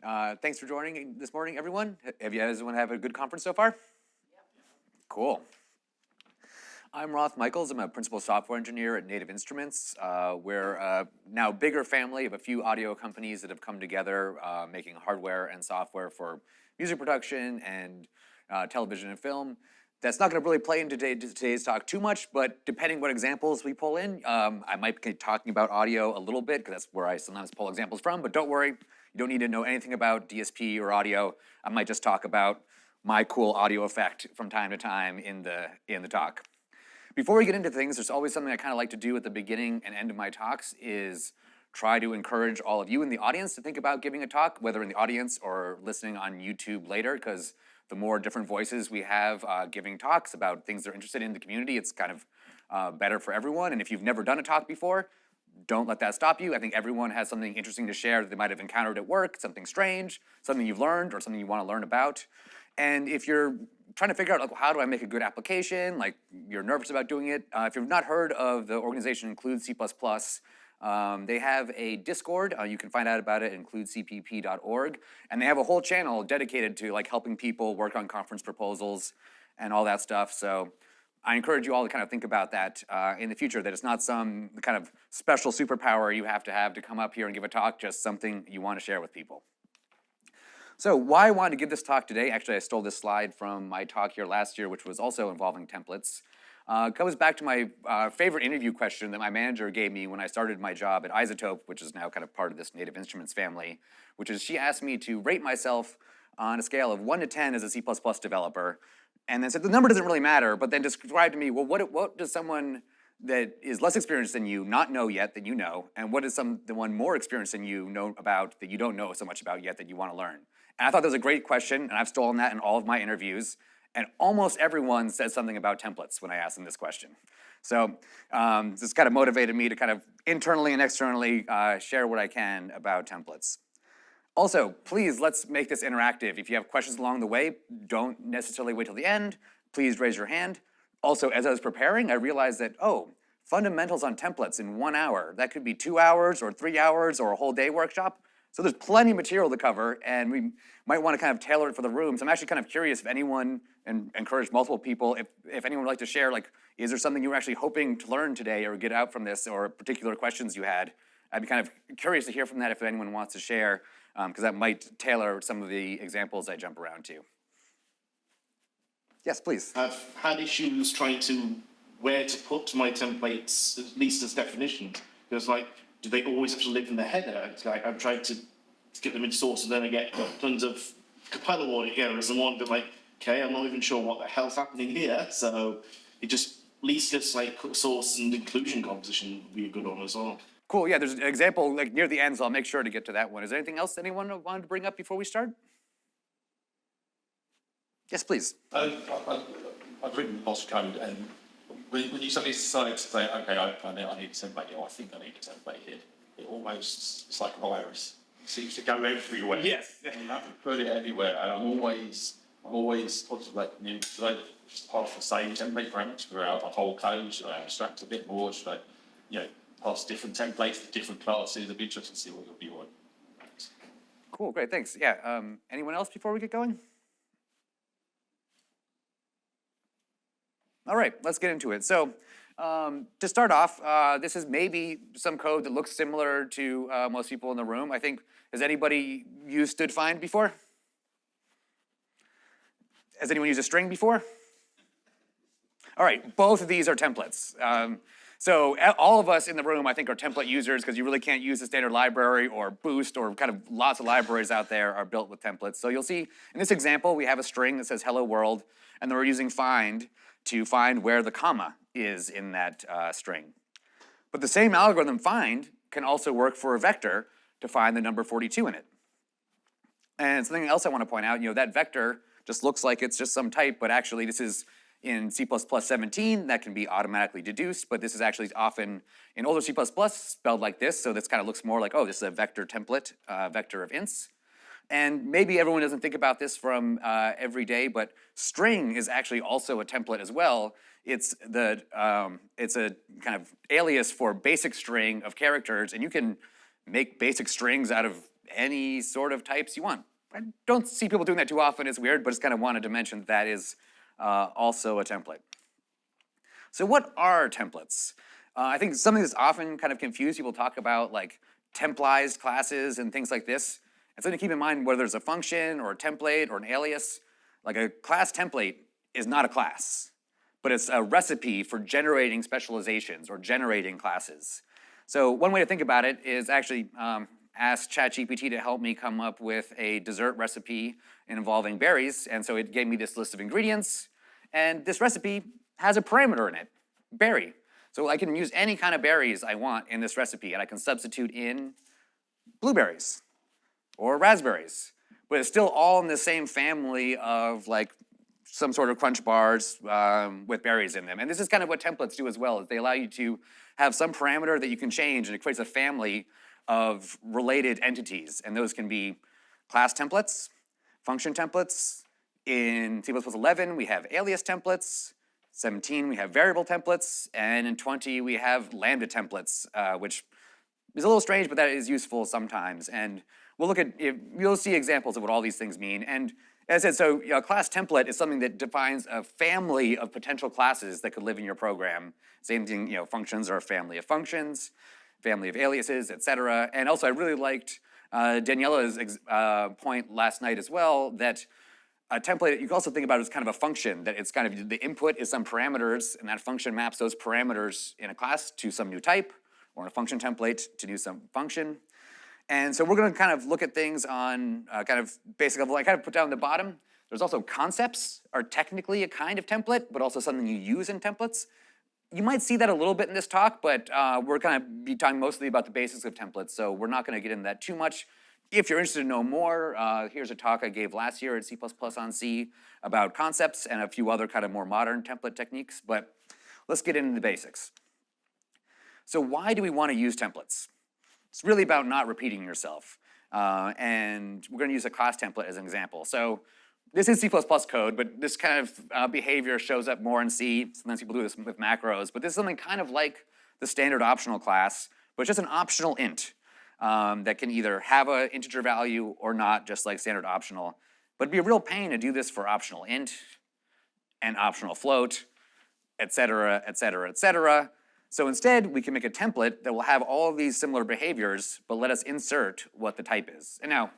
Thanks for joining this morning, everyone. Have you guys have a good conference so far? Yep. Cool. I'm Roth Michaels. I'm a principal software engineer at Native Instruments. We're a now bigger family of a few audio companies that have come together making hardware and software for music production and television and film. That's not going to really play into today's talk too much, but depending what examples we pull in, I might be talking about audio a little bit because that's where I sometimes pull examples from, but don't worry. You don't need to know anything about DSP or audio. I might just talk about my cool audio effect from time to time in the talk. Before we get into things, there's always something I kind of like to do at the beginning and end of my talks is try to encourage all of you in the audience to think about giving a talk, whether in the audience or listening on YouTube later, because the more different voices we have giving talks about things they're interested in the community, it's kind of better for everyone. And if you've never done a talk before, don't let that stop you. I think everyone has something interesting to share that they might have encountered at work, something strange, something you've learned, or something you want to learn about. And if you're trying to figure out, like, how do I make a good application, like you're nervous about doing it, if you've not heard of the organization Include C++, they have a Discord. You can find out about it at includecpp.org. And they have a whole channel dedicated to like helping people work on conference proposals and all that stuff. So I encourage you all to kind of think about that in the future, that it's not some kind of special superpower you have to come up here and give a talk, just something you want to share with people. So why I wanted to give this talk today, actually I stole this slide from my talk here last year, which was also involving templates. Comes back to my favorite interview question that my manager gave me when I started my job at iZotope, which is now kind of part of this Native Instruments family, which is she asked me to rate myself on a scale of 1 to 10 as a C++ developer. And then said the number doesn't really matter, but then described to me, well, what does someone that is less experienced than you not know yet that you know, and what does the one more experienced than you know about that you don't know so much about yet that you want to learn? And I thought that was a great question, and I've stolen that in all of my interviews, and almost everyone says something about templates when I ask them this question. So this kind of motivated me to kind of internally and externally share what I can about templates. Also, please, let's make this interactive. If you have questions along the way, don't necessarily wait till the end. Please raise your hand. Also, as I was preparing, I realized that, fundamentals on templates in 1 hour. That could be 2 hours or 3 hours or a whole day workshop. So there's plenty of material to cover, and we might want to kind of tailor it for the room. So I'm actually kind of curious if anyone, and encourage multiple people, if anyone would like to share, like, is there something you were actually hoping to learn today or get out from this, or particular questions you had? I'd be kind of curious to hear from that if anyone wants to share, because that might tailor some of the examples I jump around to. Yes, please. I've had issues trying to where to put my templates, at least as definitions. Because, like, do they always have to live in the header? It's like I've tried to get them in source, and then I get tons of compiler warning errors and one, but like, okay, I'm not even sure what the hell's happening here. So it just, at least just like source and inclusion composition would be a good one as well. Cool, yeah, there's an example like near the end, so I'll make sure to get to that one. Is there anything else anyone wanted to bring up before we start? Yes, please. I've written lots of code, and when you suddenly decide to say, okay, I need a template here, I think I need a template here, it almost, it's like a virus. It seems to go everywhere. Yes. And I can put it everywhere, and I'm always contemplating, should I just pass the same template parameters throughout the whole code? Should I abstract a bit more? Should I, pass different templates to different classes? It'd be interesting to see what your view on. Cool, great, thanks. Yeah, anyone else before we get going? All right, let's get into it. So to start off, this is maybe some code that looks similar to most people in the room. I think, has anybody used std_find before? Has anyone used a string before? All right, both of these are templates. So all of us in the room, I think, are template users because you really can't use the standard library or Boost or kind of lots of libraries out there are built with templates. So you'll see in this example, we have a string that says hello world, and then we're using find to find where the comma is in that string. But the same algorithm find can also work for a vector to find the number 42 in it. And something else I want to point out, that vector just looks like it's just some type, but actually this is in C++ 17, that can be automatically deduced, but this is actually often in older C++ spelled like this, so this kind of looks more like, this is a vector template, vector of ints. And maybe everyone doesn't think about this from every day, but string is actually also a template as well. It's a kind of alias for basic string of characters, and you can make basic strings out of any sort of types you want. I don't see people doing that too often. It's weird, but just kind of wanted to mention that is also a template. So what are templates? I think something that's often kind of confused. People talk about like templized classes and things like this. And something to keep in mind, whether there's a function or a template or an alias, like a class template is not a class, but it's a recipe for generating specializations or generating classes. So one way to think about it is actually ask ChatGPT to help me come up with a dessert recipe involving berries. And so it gave me this list of ingredients. And this recipe has a parameter in it, berry. So I can use any kind of berries I want in this recipe, and I can substitute in blueberries or raspberries. But it's still all in the same family of like some sort of crunch bars with berries in them. And this is kind of what templates do as well, is they allow you to have some parameter that you can change, and it creates a family of related entities. And those can be class templates, function templates. In C++11, we have alias templates. 17, we have variable templates. And in 20, we have lambda templates, which is a little strange, but that is useful sometimes. And we'll look at, you'll see examples of what all these things mean. And as I said, so a class template is something that defines a family of potential classes that could live in your program. Same thing, functions are a family of functions, family of aliases, et cetera. And also I really liked Daniela's point last night as well, that a template, you can also think about it as kind of a function, that it's kind of, the input is some parameters, and that function maps those parameters in a class to some new type, or in a function template to do some function. And so we're going to kind of look at things on kind of basic level. I kind of put down the bottom. There's also concepts are technically a kind of template, but also something you use in templates. You might see that a little bit in this talk, but we're going to be talking mostly about the basics of templates, so we're not going to get into that too much. If you're interested to know more, here's a talk I gave last year at C++on-C about concepts and a few other kind of more modern template techniques, but let's get into the basics. So why do we want to use templates? It's really about not repeating yourself. And we're going to use a class template as an example. So this is C++ code, but this kind of behavior shows up more in C. Sometimes people do this with macros, but this is something kind of like the standard optional class, but just an optional int that can either have an integer value or not, just like standard optional. But it'd be a real pain to do this for optional int and optional float, et cetera, et cetera, et cetera. So instead, we can make a template that will have all of these similar behaviors, but let us insert what the type is. And now,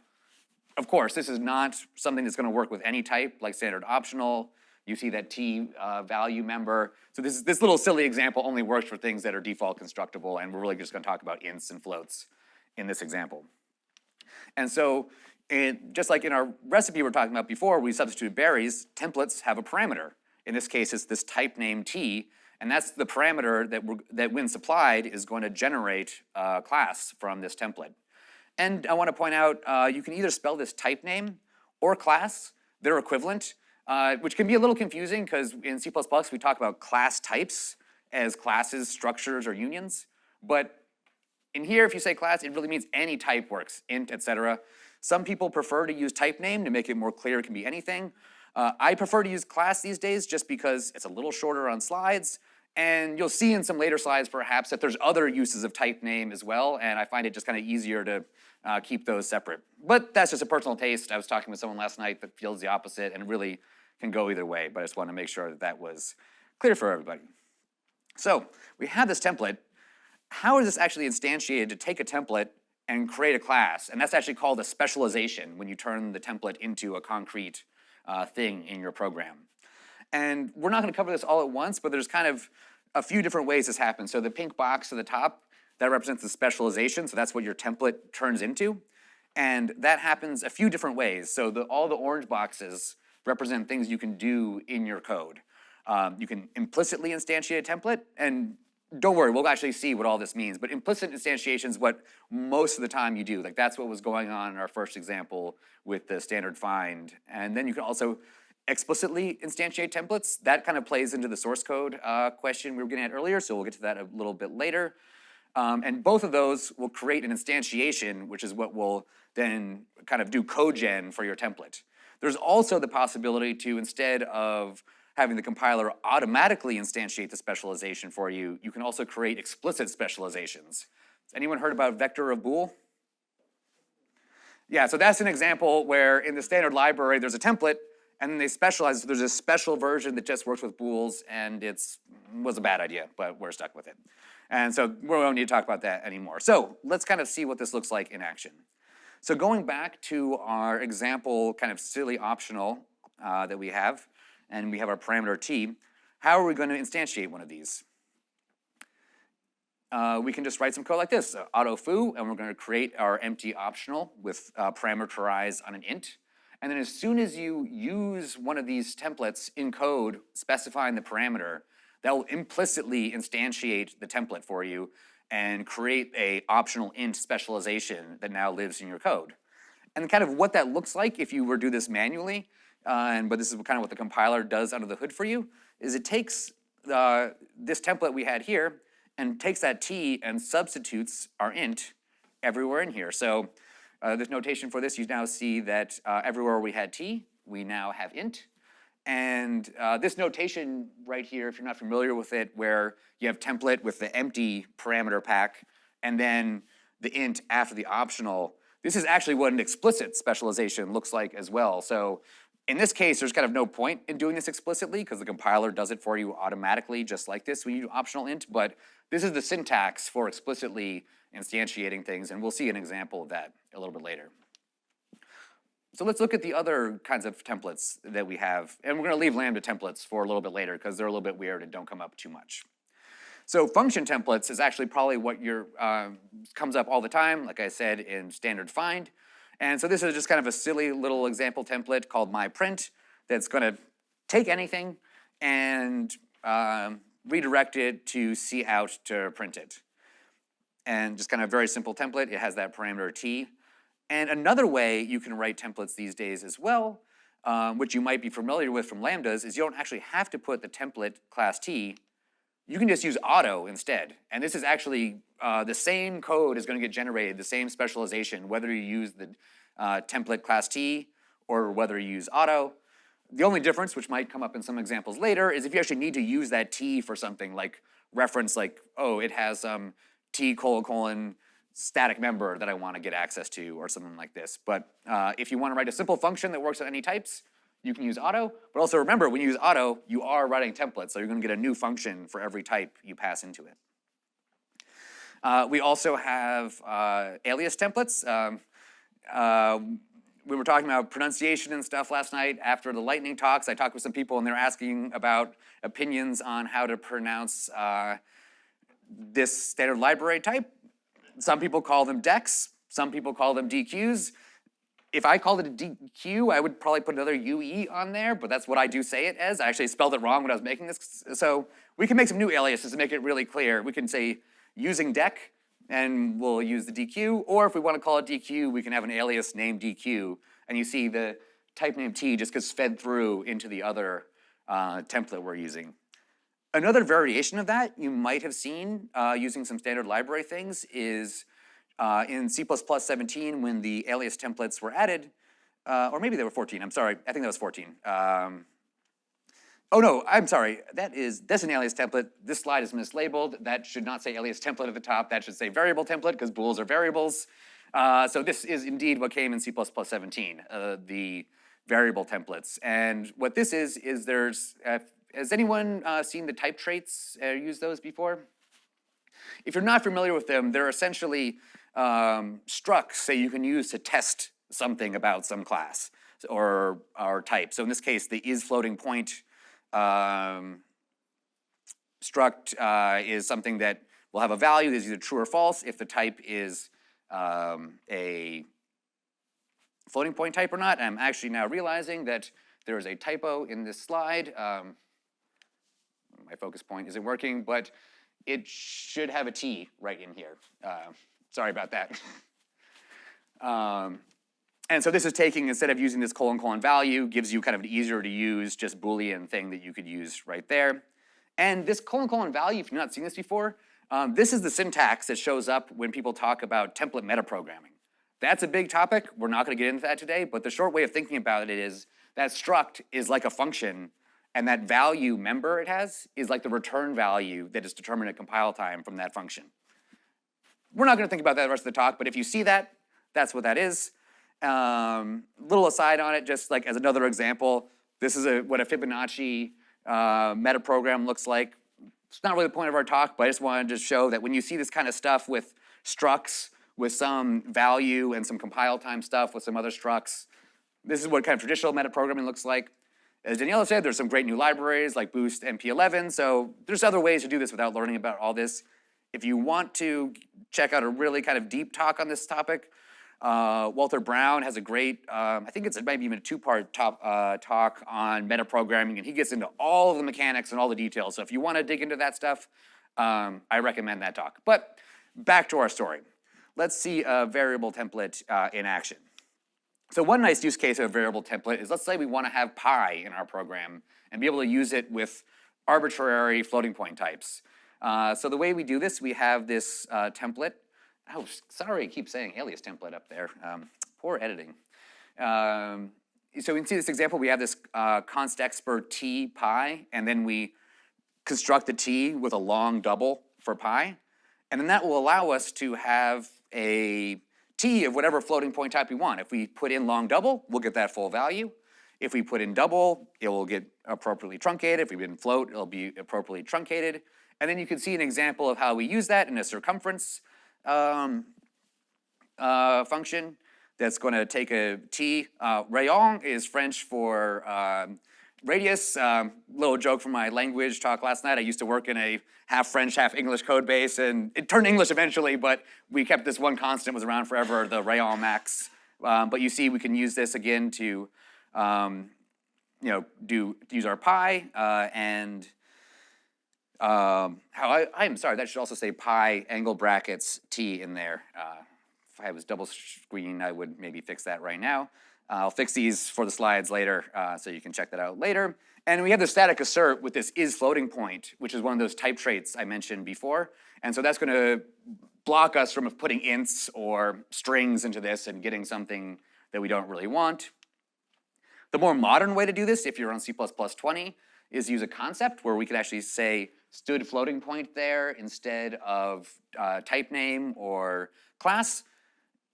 of course, this is not something that's going to work with any type, like standard optional. You see that T value member. So this little silly example only works for things that are default constructible, and we're really just going to talk about ints and floats in this example. And so just like in our recipe we were talking about before, we substituted berries, templates have a parameter. In this case, it's this type name T, and that's the parameter that when supplied is going to generate a class from this template. And I want to point out, you can either spell this type name or class. They're equivalent, which can be a little confusing because in C++ we talk about class types as classes, structures, or unions. But in here, if you say class, it really means any type works, int, et cetera. Some people prefer to use type name to make it more clear it can be anything. I prefer to use class these days just because it's a little shorter on slides. And you'll see in some later slides, perhaps, that there's other uses of type name as well, and I find it just kind of easier to keep those separate. But that's just a personal taste. I was talking with someone last night that feels the opposite, and it really can go either way, but I just want to make sure that that was clear for everybody. So we have this template. How is this actually instantiated to take a template and create a class? And that's actually called a specialization when you turn the template into a concrete thing in your program. And we're not going to cover this all at once, but there's kind of a few different ways this happens. So the pink box at the top, that represents the specialization, so that's what your template turns into. And that happens a few different ways. So all the orange boxes represent things you can do in your code. You can implicitly instantiate a template, and don't worry, we'll actually see what all this means. But implicit instantiation is what most of the time you do. Like that's what was going on in our first example with the standard find. And then you can also explicitly instantiate templates. That kind of plays into the source code question we were getting at earlier, so we'll get to that a little bit later. And both of those will create an instantiation, which is what will then kind of do code gen for your template. There's also the possibility to, instead of having the compiler automatically instantiate the specialization for you, you can also create explicit specializations. Has anyone heard about vector of bool? Yeah, so that's an example where in the standard library there's a template, and then they specialize. So there's a special version that just works with bools, and was a bad idea, but we're stuck with it. And so we don't need to talk about that anymore. So let's kind of see what this looks like in action. So going back to our example, kind of silly optional that we have, and we have our parameter t, how are we going to instantiate one of these? We can just write some code like this, auto-foo, and we're going to create our empty optional with parameterize on an int. And then as soon as you use one of these templates in code specifying the parameter, that will implicitly instantiate the template for you and create a optional int specialization that now lives in your code. And kind of what that looks like if you were to do this manually, but this is kind of what the compiler does under the hood for you, is it takes this template we had here and takes that t and substitutes our int everywhere in here. So there's notation for this. You now see that everywhere we had t, we now have int. And this notation right here, if you're not familiar with it, where you have template with the empty parameter pack and then the int after the optional, this is actually what an explicit specialization looks like as well. So in this case, there's kind of no point in doing this explicitly because the compiler does it for you automatically just like this when you do optional int, but this is the syntax for explicitly instantiating things, and we'll see an example of that a little bit later. So let's look at the other kinds of templates that we have, and we're going to leave Lambda templates for a little bit later because they're a little bit weird and don't come up too much. So function templates is actually probably what comes up all the time, like I said, in standard find. And so this is just kind of a silly little example template called myPrint that's going to take anything and redirect it to cout to print it. And just kind of a very simple template. It has that parameter t. And another way you can write templates these days as well, which you might be familiar with from Lambdas, is you don't actually have to put the template class t. You can just use auto instead. And this is actually the same code is going to get generated, the same specialization, whether you use the template class t or whether you use auto. The only difference, which might come up in some examples later, is if you actually need to use that t for something like reference, like, oh, it has t : static member that I want to get access to or something like this. But if you want to write a simple function that works on any types, you can use auto. But also remember, when you use auto, you are writing templates, so you're going to get a new function for every type you pass into it. We also have alias templates. We were talking about pronunciation and stuff last night. After the lightning talks, I talked with some people, and they're asking about opinions on how to pronounce this standard library type. Some people call them decs. Some people call them DQs. If I called it a DQ, I would probably put another UE on there, but that's what I do say it as. I actually spelled it wrong when I was making this. So we can make some new aliases to make it really clear. We can say using dec, and we'll use the DQ. Or if we want to call it DQ, we can have an alias named DQ. And you see the type name T just gets fed through into the other template we're using. Another variation of that you might have seen using some standard library things is in C++ 17 when the alias templates were added, or maybe they were 14, I'm sorry, I think that was 14. Oh no, I'm sorry, that's an alias template. This slide is mislabeled. That should not say alias template at the top, that should say variable template because bools are variables. So this is indeed what came in C++ 17, the variable templates. And what this is there's, has anyone seen the type traits, used those before? If you're not familiar with them, they're essentially structs that you can use to test something about some class or type. So in this case, the isFloatingPoint struct is something that will have a value that is either true or false if the type is a floating point type or not. I'm actually now realizing that there is a typo in this slide. My focus point isn't working, but it should have a T right in here. Sorry about that. And so this is taking, instead of using this : value, gives you kind of an easier to use, just Boolean thing that you could use right there. And this : value, if you've not seen this before, this is the syntax that shows up when people talk about template metaprogramming. That's a big topic. We're not going to get into that today, but the short way of thinking about it is that struct is like a function, and that value member it has is like the return value that is determined at compile time from that function. We're not going to think about that the rest of the talk, but if you see that, that's what that is. Little aside on it, just like as another example, this is what a Fibonacci metaprogram looks like. It's not really the point of our talk, but I just wanted to show that when you see this kind of stuff with structs, with some value and some compile time stuff with some other structs, this is what kind of traditional metaprogramming looks like. As Daniela said, there's some great new libraries like Boost and P11, so there's other ways to do this without learning about all this. If you want to check out a really kind of deep talk on this topic, Walter Brown has a great, I think it's maybe even a two-part talk on metaprogramming, and he gets into all of the mechanics and all the details. So if you want to dig into that stuff, I recommend that talk. But back to our story. Let's see a variable template in action. So one nice use case of a variable template is, let's say we want to have pi in our program and be able to use it with arbitrary floating point types. So the way we do this, we have this template. Oh, sorry, I keep saying alias template up there. Poor editing. So we can see this example. We have this const expr t pi, and then we construct the t with a long double for pi. And then that will allow us to have a t of whatever floating point type we want. If we put in long double, we'll get that full value. If we put in double, it will get appropriately truncated. If we put in float, it'll be appropriately truncated. And then you can see an example of how we use that in a circumference function that's going to take a t. Rayon is French for radius. Little joke from my language talk last night. I used to work in a half French, half English code base, and it turned English eventually, but we kept this one constant, was around forever, the rayon max. But you see we can use this again to use our pi and I'm sorry, that should also say pi angle brackets t in there. If I was double screen, I would maybe fix that right now. I'll fix these for the slides later, so you can check that out later. And we have the static assert with this is floating point, which is one of those type traits I mentioned before. And so that's going to block us from putting ints or strings into this and getting something that we don't really want. The more modern way to do this, if you're on C++20, is use a concept where we could actually say stood floating point there instead of type name or class.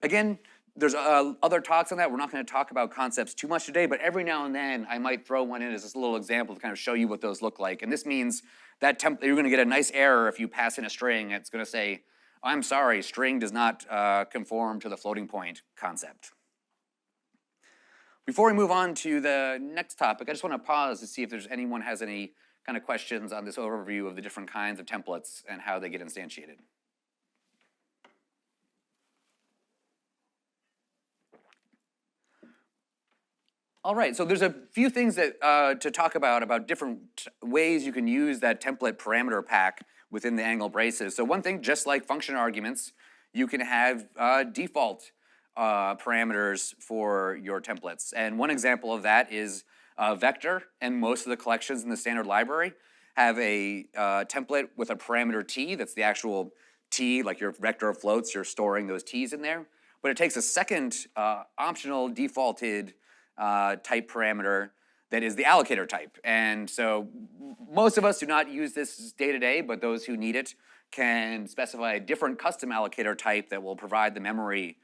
Again, there's other talks on that. We're not going to talk about concepts too much today, but every now and then I might throw one in as this little example to kind of show you what those look like. And this means that you're going to get a nice error if you pass in a string. It's going to say, I'm sorry, string does not conform to the floating point concept. Before we move on to the next topic, I just want to pause to see if anyone has any kind of questions on this overview of the different kinds of templates and how they get instantiated. All right, so there's a few things that to talk about different ways you can use that template parameter pack within the angle braces. So one thing, just like function arguments, you can have default parameters for your templates. And one example of that is vector, and most of the collections in the standard library have a template with a parameter t. That's the actual t, like your vector of floats, you're storing those t's in there. But it takes a second optional defaulted type parameter that is the allocator type. And so most of us do not use this day to day, but those who need it can specify a different custom allocator type that will provide the memory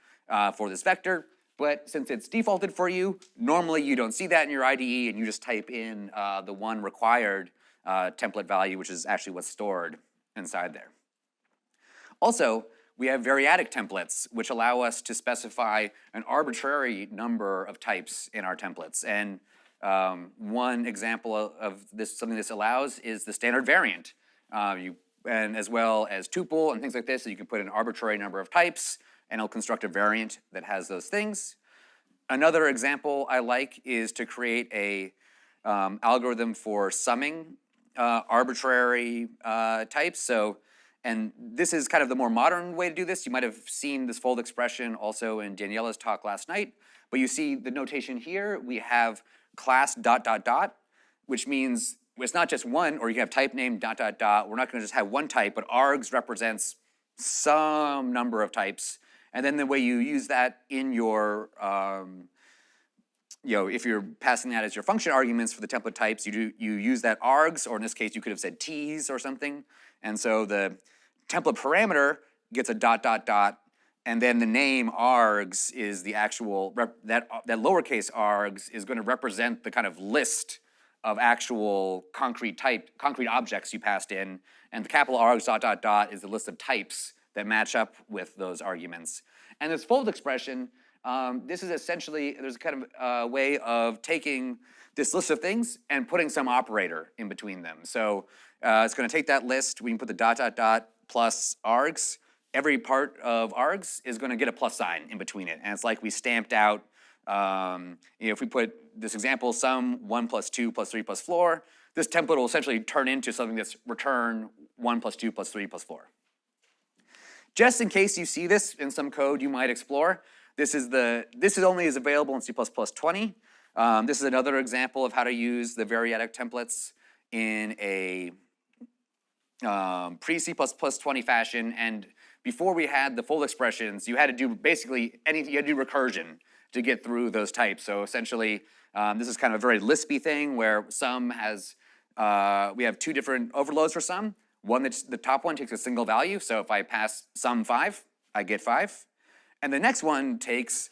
for this vector. But since it's defaulted for you, normally you don't see that in your IDE, and you just type in the one required template value, which is actually what's stored inside there. Also, we have variadic templates, which allow us to specify an arbitrary number of types in our templates. And one example of this, something this allows, is the standard variant. And as well as tuple and things like this, so you can put an arbitrary number of types, and it'll construct a variant that has those things. Another example I like is to create a algorithm for summing arbitrary types. And this is kind of the more modern way to do this. You might have seen this fold expression also in Daniela's talk last night. But you see the notation here. We have class ... which means it's not just one, or you can have type name ... We're not going to just have one type, but args represents some number of types. And then the way you use that in your, if you're passing that as your function arguments for the template types, you use that args, or in this case, you could have said t's or something. And so the template parameter gets a ... And then the name args is the actual, that lowercase args is going to represent the kind of list of actual concrete objects you passed in. And the capital args ... is the list of types that match up with those arguments. And this fold expression, this is essentially, there's a kind of way of taking this list of things and putting some operator in between them. So it's going to take that list, we can put the ... plus args. Every part of args is going to get a plus sign in between it. And it's like we stamped out, if we put this example, sum 1 plus 2 plus 3 plus 4, this template will essentially turn into something that's return 1 plus 2 plus 3 plus 4. Just in case you see this in some code you might explore, this is only is available in C++20. This is another example of how to use the variadic templates in a pre-C++20 fashion. And before we had the full expressions, you had to do basically anything, you had to do recursion to get through those types. So essentially, this is kind of a very Lispy thing where sum has, we have two different overloads for sum. One that's the top one takes a single value. So if I pass sum 5, I get 5. And the next one takes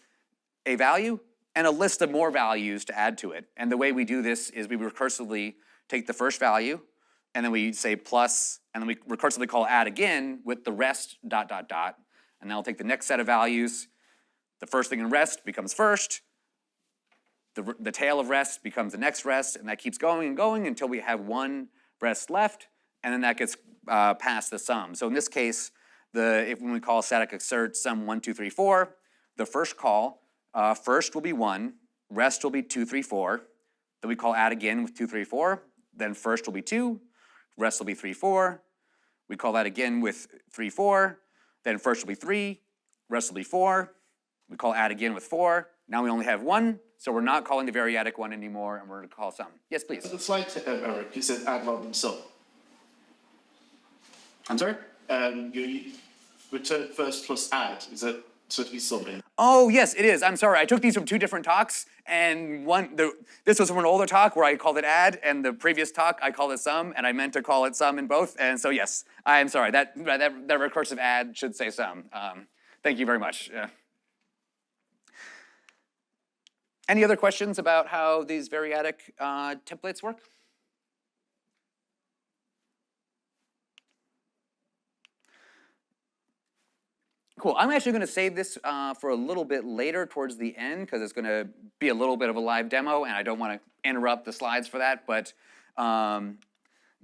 a value and a list of more values to add to it. And the way we do this is we recursively take the first value, and then we say plus, and then we recursively call add again with the rest ... And then I'll take the next set of values. The first thing in rest becomes first. The tail of rest becomes the next rest, and that keeps going and going until we have one rest left, and then that gets past the sum. So in this case, when we call static assert sum 1, 2, 3, 4, the first call, first will be 1, rest will be 2, 3, 4. Then we call add again with 2, 3, 4. Then first will be 2, rest will be 3, 4. We call that again with 3, 4. Then first will be 3, rest will be 4. We call add again with 4. Now we only have 1, so we're not calling the variadic one anymore, and we're going to call sum. Yes, please. The slide, Eric, you said add rather than sum. I'm sorry? You return first plus add. Is that supposed to be sum? Oh, yes, it is. I'm sorry. I took these from two different talks, and this was from an older talk where I called it add, and the previous talk I called it sum, and I meant to call it sum in both. And so, yes, I am sorry. That recursive add should say sum. Thank you very much. Any other questions about how these variadic templates work? Cool. I'm actually going to save this for a little bit later towards the end because it's going to be a little bit of a live demo, and I don't want to interrupt the slides for that. But I'll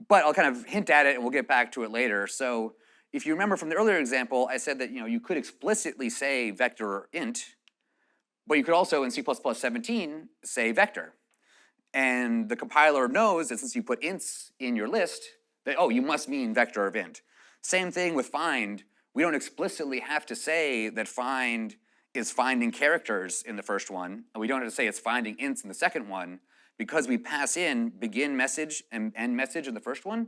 kind of hint at it, and we'll get back to it later. So if you remember from the earlier example, I said that you could explicitly say vector or int, but you could also in C++17 say vector. And the compiler knows that since you put ints in your list, that, oh, you must mean vector of int. Same thing with find. We don't explicitly have to say that find is finding characters in the first one, and we don't have to say it's finding ints in the second one, because we pass in begin message and end message in the first one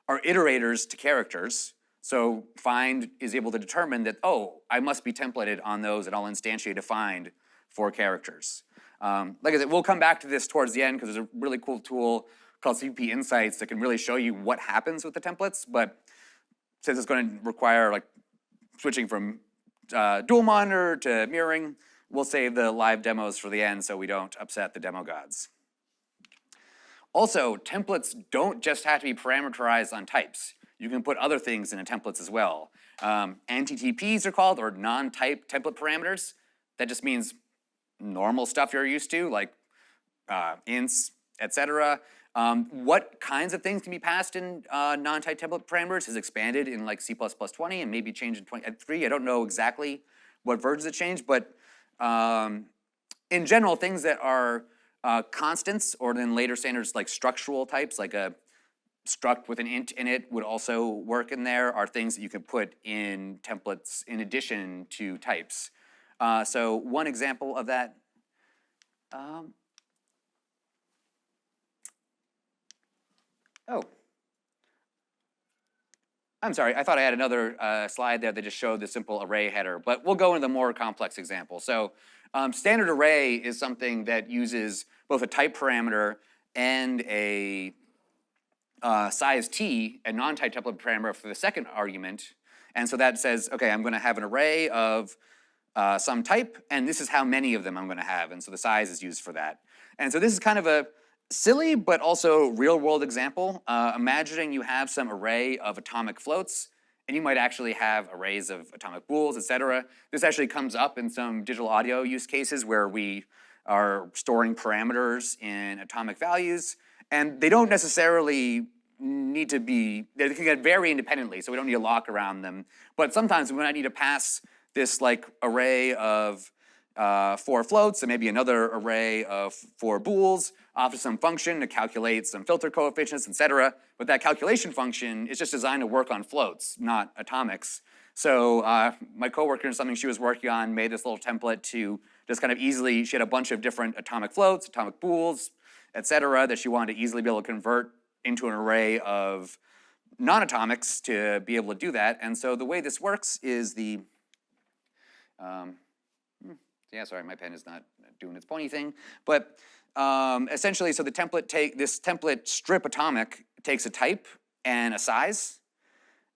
are iterators to characters. So find is able to determine that, oh, I must be templated on those, and I'll instantiate a find for characters. Like I said, we'll come back to this towards the end because there's a really cool tool called CPP Insights that can really show you what happens with the templates, but since it's going to require like switching from dual monitor to mirroring, we'll save the live demos for the end so we don't upset the demo gods. Also, templates don't just have to be parameterized on types. You can put other things in templates as well. NTTPs are called, or non-type template parameters. That just means normal stuff you're used to, like ints, etc. What kinds of things can be passed in non-type template parameters has expanded in like C++20 and maybe changed in 23. I don't know exactly what versions it changed, but in general, things that are constants, or then later standards like structural types, like a struct with an int in it would also work in there, are things that you can put in templates in addition to types. So one example of that, oh, I'm sorry, I thought I had another slide there that just showed the simple array header, but we'll go into the more complex example. So standard array is something that uses both a type parameter and a size t, a non-type template parameter for the second argument, And so that says, okay, I'm going to have an array of some type, and this is how many of them I'm going to have. And so the size is used for that. And so this is kind of a silly but also real-world example. Imagining you have some array of atomic floats, and you might actually have arrays of atomic bools, et cetera. This actually comes up in some digital audio use cases where we are storing parameters in atomic values, and they don't necessarily need to be, they can get very independently, so we don't need a lock around them. But sometimes we might need to pass this like array of 4 floats and maybe another array of 4 bools off to some function to calculate some filter coefficients, et cetera. But that calculation function is just designed to work on floats, not atomics. So my coworker, something she was working on, made this little template to just kind of easily, she had a bunch of different atomic floats, atomic bools, et cetera, that she wanted to easily be able to convert into an array of non-atomics to be able to do that. And so the way this works is the, yeah, sorry, my pen is not doing its pointy thing. But essentially, so the template this template strip atomic takes a type and a size,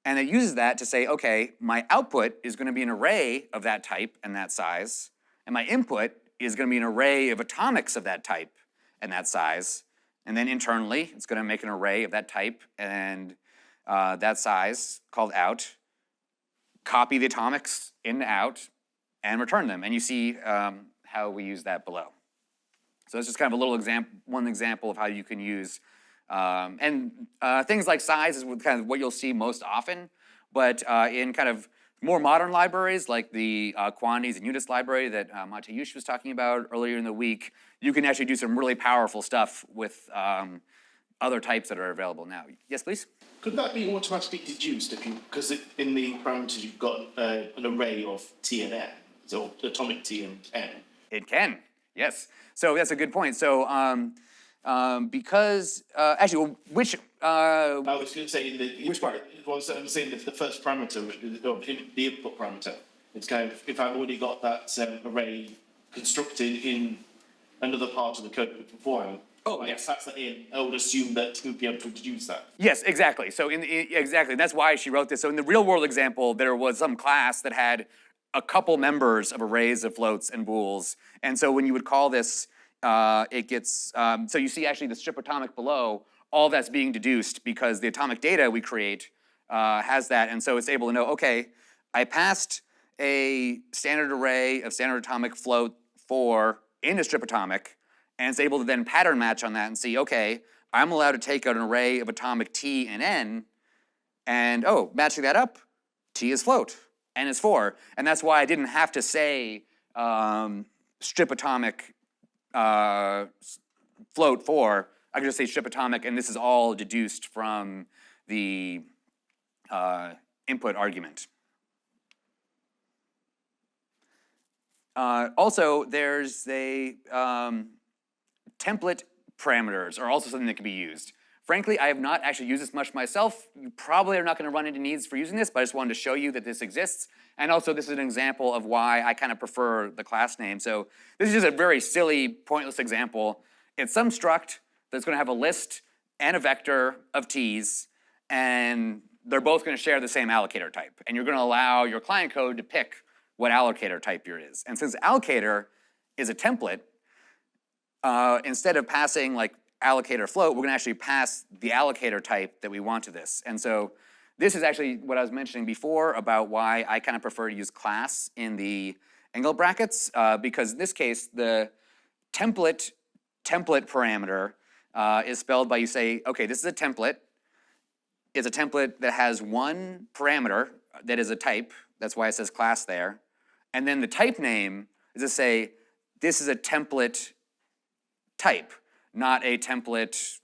and it uses that to say, okay, my output is going to be an array of that type and that size, and my input is going to be an array of atomics of that type and that size. And then internally, it's going to make an array of that type and that size called out, copy the atomics into out, and return them. And you see how we use that below. So it's just kind of a little one example of how you can use, things like size is kind of what you'll see most often, but in kind of more modern libraries like the quantities and units library that Mateusz was talking about earlier in the week, you can actually do some really powerful stuff with other types that are available now. Yes, please? Could that be automatically deduced if you, because in the parameters you've got an array of T and N, so atomic T and N? It can, yes. So that's a good point. So because, actually, well, which... I was going to say, which part? I'm saying the first parameter, the input parameter. It's kind of, if I've already got that array constructed in another part of the code beforehand, yes, that's the in. I would assume that we'd be able to deduce that. Yes, exactly. So exactly, that's why she wrote this. So in the real world example, there was some class that had a couple members of arrays of floats and bools. And so when you would call this, it gets, so you see actually the strip atomic below, all that's being deduced because the atomic data we create has that. And so it's able to know, okay, I passed a standard array of standard atomic float 4 in the strip atomic, and it's able to then pattern match on that and see, okay, I'm allowed to take an array of atomic T and N, and oh, matching that up, T is float, N is 4. And that's why I didn't have to say strip atomic float 4. I could just say strip atomic, and this is all deduced from the input argument. Also, there's a template parameters are also something that can be used. Frankly, I have not actually used this much myself. You probably are not going to run into needs for using this, but I just wanted to show you that this exists. And also, this is an example of why I kind of prefer the class name. So this is just a very silly, pointless example. It's some struct that's going to have a list and a vector of t's, and they're both going to share the same allocator type. And you're going to allow your client code to pick what allocator type yours is. And since allocator is a template, instead of passing like allocator float, we're going to actually pass the allocator type that we want to this. And so this is actually what I was mentioning before about why I kind of prefer to use class in the angle brackets, because in this case, the template parameter is spelled by you say, okay, this is a template. It's a template that has one parameter that is a type. That's why it says class there. And then the type name is to say, this is a template type, not a template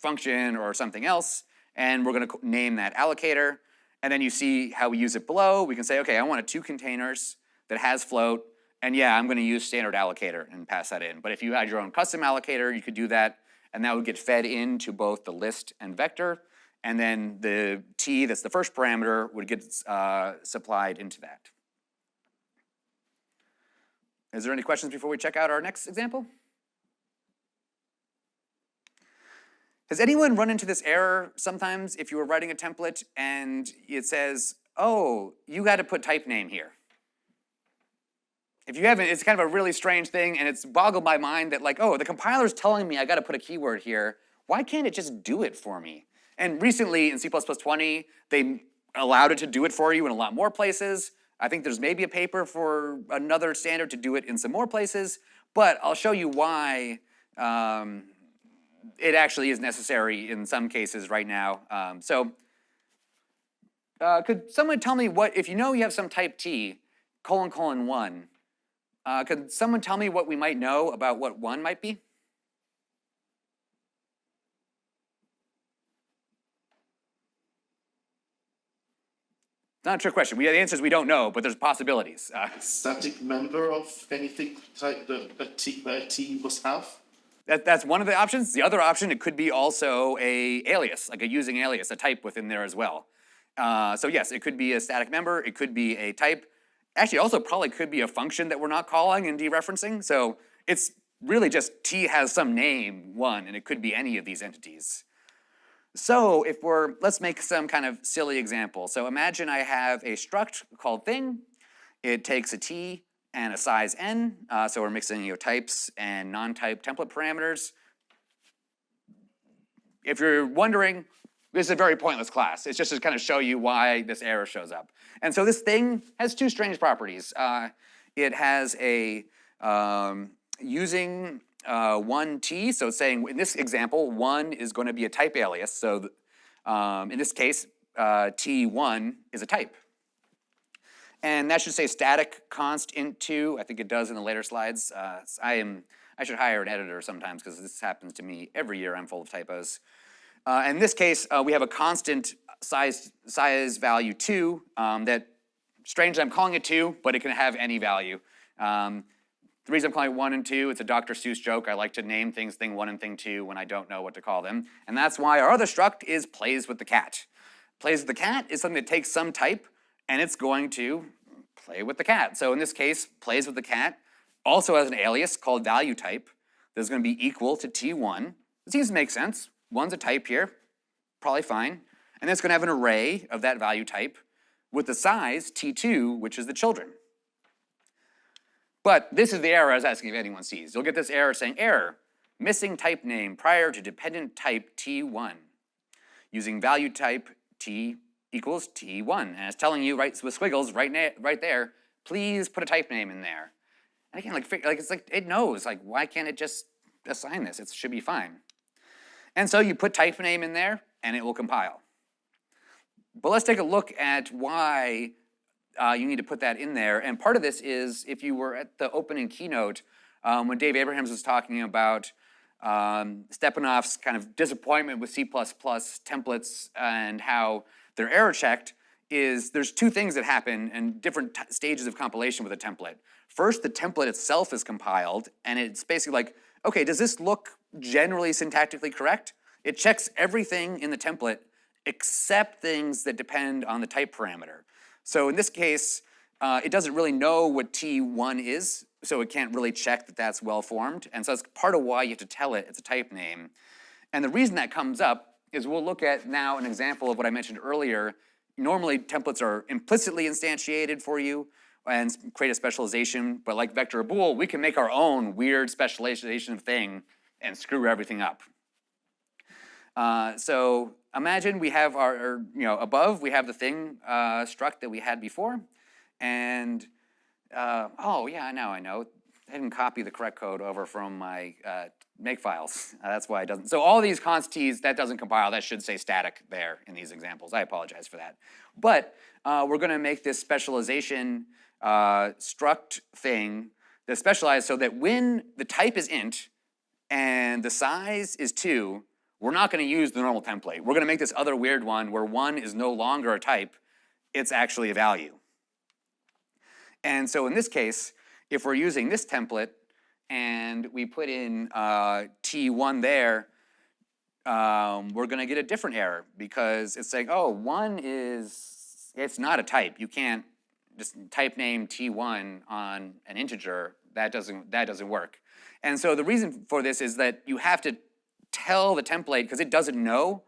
function or something else. And we're going to name that allocator. And then you see how we use it below. We can say, okay, I want 2 containers that has float. And yeah, I'm going to use standard allocator and pass that in. But if you had your own custom allocator, you could do that. And that would get fed into both the list and vector. And then the t, that's the first parameter, would get supplied into that. Is there any questions before we check out our next example? Has anyone run into this error sometimes if you were writing a template and it says, oh, you got to put type name here? If you haven't, it's kind of a really strange thing, and it's boggled my mind that like, oh, the compiler's telling me I got to put a keyword here. Why can't it just do it for me? And recently in C++20, they allowed it to do it for you in a lot more places. I think there's maybe a paper for another standard to do it in some more places, but I'll show you why it actually is necessary in some cases right now. Could someone tell me what, if you know you have some type T, : 1, could someone tell me what we might know about what 1 might be? It's not a trick question. The answer is we don't know, but there's possibilities. Static member of anything type that a T must have? That's one of the options. The other option, it could be also a alias, like a using alias, a type within there as well. So yes, it could be a static member, it could be a type. Actually, also probably could be a function that we're not calling and dereferencing. So it's really just T has some name, 1, and it could be any of these entities. So if let's make some kind of silly example. So imagine I have a struct called thing. It takes a T and a size n, so we're mixing types and non-type template parameters. If you're wondering, this is a very pointless class. It's just to kind of show you why this error shows up. And so this thing has 2 strange properties. It has a using 1t, so it's saying in this example, 1 is going to be a type alias. So in this case, t1 is a type. And that should say static const int 2. I think it does in the later slides. I should hire an editor sometimes because this happens to me every year. I'm full of typos. In this case, we have a constant size value 2 that, strangely, I'm calling it 2, but it can have any value. The reason I'm calling it 1 and 2, it's a Dr. Seuss joke. I like to name things thing 1 and thing 2 when I don't know what to call them. And that's why our other struct is plays with the cat. Plays with the cat is something that takes some type, and it's going to play with the cat. So in this case, plays with the cat also has an alias called value type that's going to be equal to t1. It seems to make sense. 1's a type here, probably fine. And then it's going to have an array of that value type with the size t2, which is the children. But this is the error I was asking if anyone sees. You'll get this error saying, error, missing type name prior to dependent type t1, using value type t equals t1. And it's telling you right with squiggles right there, please put a type name in there. And again, it's like it knows, like why can't it just assign this? It should be fine. And so you put type name in there, and it will compile. But let's take a look at why you need to put that in there. And part of this is, if you were at the opening keynote, when Dave Abrahams was talking about Stepanov's kind of disappointment with C++ templates and how they're error checked, is there's 2 things that happen in different stages of compilation with a template. First, the template itself is compiled, and it's basically like, okay, does this look generally syntactically correct? It checks everything in the template except things that depend on the type parameter. So in this case, it doesn't really know what t1 is, so it can't really check that that's well formed. And so that's part of why you have to tell it it's a type name. And the reason that comes up is we'll look at now an example of what I mentioned earlier. Normally, templates are implicitly instantiated for you and create a specialization, but like vector or bool, we can make our own weird specialization thing and screw everything up. So imagine we have our above we have the thing struct that we had before, and oh yeah, now I know. I didn't copy the correct code over from my makefiles. That's why it doesn't. So all these const t's, that doesn't compile. That should say static there in these examples. I apologize for that. But we're going to make this specialization struct thing that's specialized so that when the type is int and the size is 2, we're not going to use the normal template. We're going to make this other weird one where 1 is no longer a type. It's actually a value. And so in this case, if we're using this template and we put in t1 there, we're going to get a different error because it's saying, oh, 1 is, it's not a type. You can't just type name t1 on an integer. That doesn't work. And so the reason for this is that you have to tell the template, because it doesn't know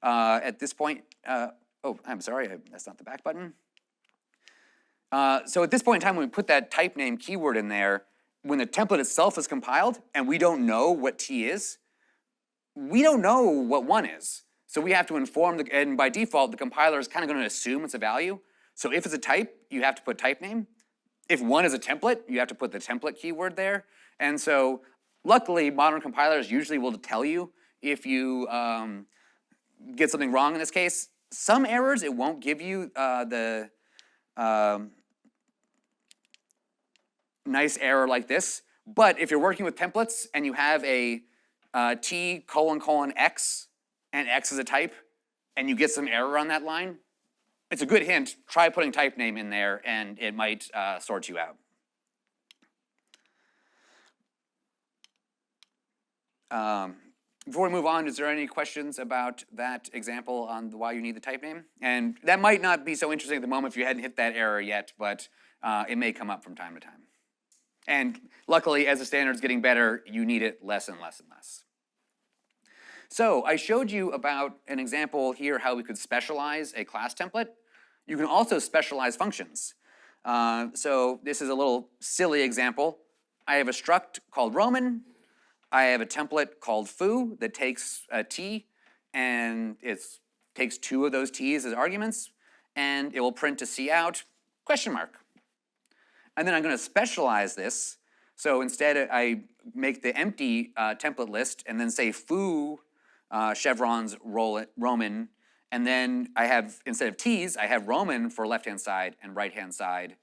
at this point. Oh, I'm sorry, that's not the back button. So at this point in time, when we put that type name keyword in there, when the template itself is compiled and we don't know what T is, we don't know what 1 is. So we have to inform, and by default, the compiler is kind of going to assume it's a value. So if it's a type, you have to put type name. If 1 is a template, you have to put the template keyword there. And so luckily, modern compilers usually will tell you if you get something wrong in this case. Some errors, it won't give you the nice error like this. But if you're working with templates and you have a T : X, and X is a type, and you get some error on that line, it's a good hint. Try putting type name in there, and it might sort you out. Before we move on, is there any questions about that example on why you need the type name? And that might not be so interesting at the moment if you hadn't hit that error yet, but it may come up from time to time. And luckily, as the standard's getting better, you need it less and less and less. So I showed you about an example here how we could specialize a class template. You can also specialize functions. So this is a little silly example. I have a struct called Roman. I have a template called foo that takes a T, and it takes 2 of those T's as arguments, and it will print to cout, question mark. And then I'm going to specialize this. So instead, I make the empty template list and then say foo chevrons Roman. And then I have, instead of T's, I have Roman for left-hand side and right-hand side.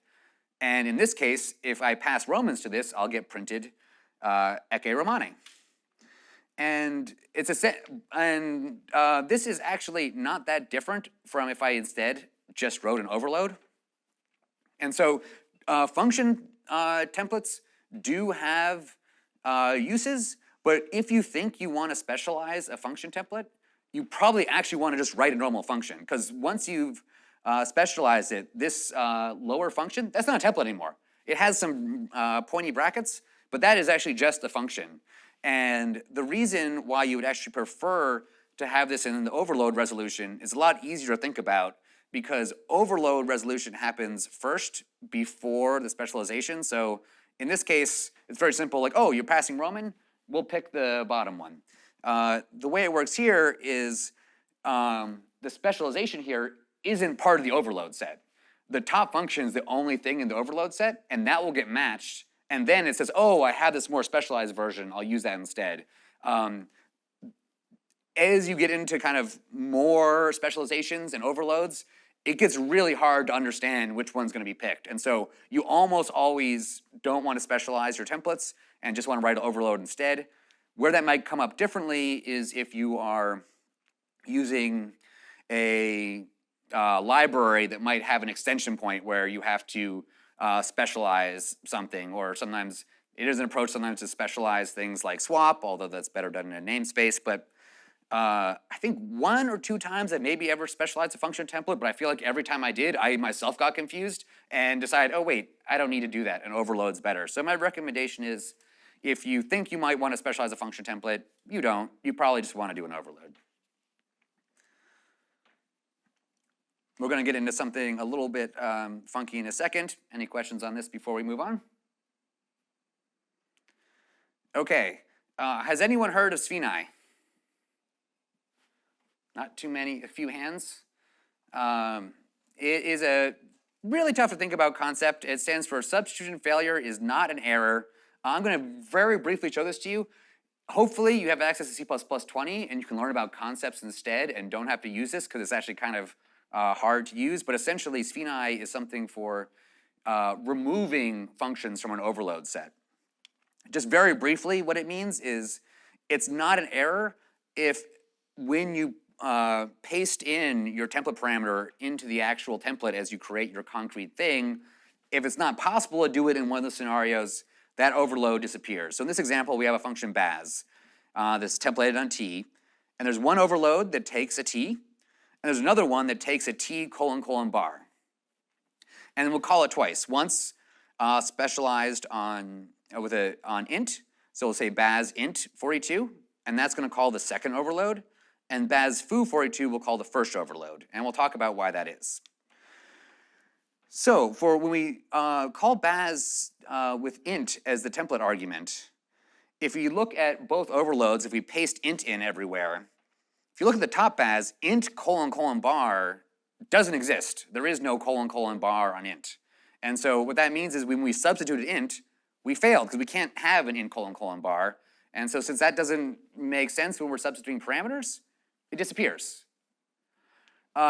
And in this case, if I pass Romans to this, I'll get printed Ecce Romani. And it's this is actually not that different from if I instead just wrote an overload. And so function templates do have uses, but if you think you want to specialize a function template, you probably actually want to just write a normal function, because once you've specialized it, this lower function, that's not a template anymore. It has some pointy brackets, but that is actually just a function. And the reason why you would actually prefer to have this in the overload resolution is a lot easier to think about, because overload resolution happens first before the specialization. So in this case, it's very simple, like, oh, you're passing Roman, we'll pick the bottom one. The way it works here is the specialization here isn't part of the overload set. The top function is the only thing in the overload set, and that will get matched. And then it says, oh, I have this more specialized version, I'll use that instead. As you get into kind of more specializations and overloads, it gets really hard to understand which one's going to be picked. And so you almost always don't want to specialize your templates and just want to write an overload instead. Where that might come up differently is if you are using a library that might have an extension point where you have to specialize something, or sometimes it is an approach sometimes to specialize things like swap, although that's better done in a namespace. But I think 1 or 2 times I maybe ever specialized a function template, but I feel like every time I did, I myself got confused and decided, oh wait, I don't need to do that, and overload's better. So my recommendation is, if you think you might want to specialize a function template, you don't. You probably just want to do an overload. We're going to get into something a little bit funky in a second. Any questions on this before we move on? Okay. Has anyone heard of Sphinai? Not too many, a few hands. It is a really tough to think about concept. It stands for substitution failure is not an error. I'm going to very briefly show this to you. Hopefully you have access to C++20 and you can learn about concepts instead and don't have to use this, because it's actually kind of hard to use. But essentially, Sphinai is something for removing functions from an overload set. Just very briefly, what it means is it's not an error if when you paste in your template parameter into the actual template as you create your concrete thing, if it's not possible to do it in one of the scenarios, that overload disappears. So in this example, we have a function baz that's templated on T, and there's one overload that takes a T, and there's another one that takes a T : bar. And we'll call it twice. Once specialized on int, so we'll say baz int 42, and that's going to call the second overload, and baz foo42 will call the first overload, and we'll talk about why that is. So for when we call baz with int as the template argument, if you look at both overloads, if we paste int in everywhere, if you look at the top baz, int : bar doesn't exist. There is no : bar on int. And so what that means is when we substituted int, we failed because we can't have an int : bar. And so since that doesn't make sense when we're substituting parameters, it disappears.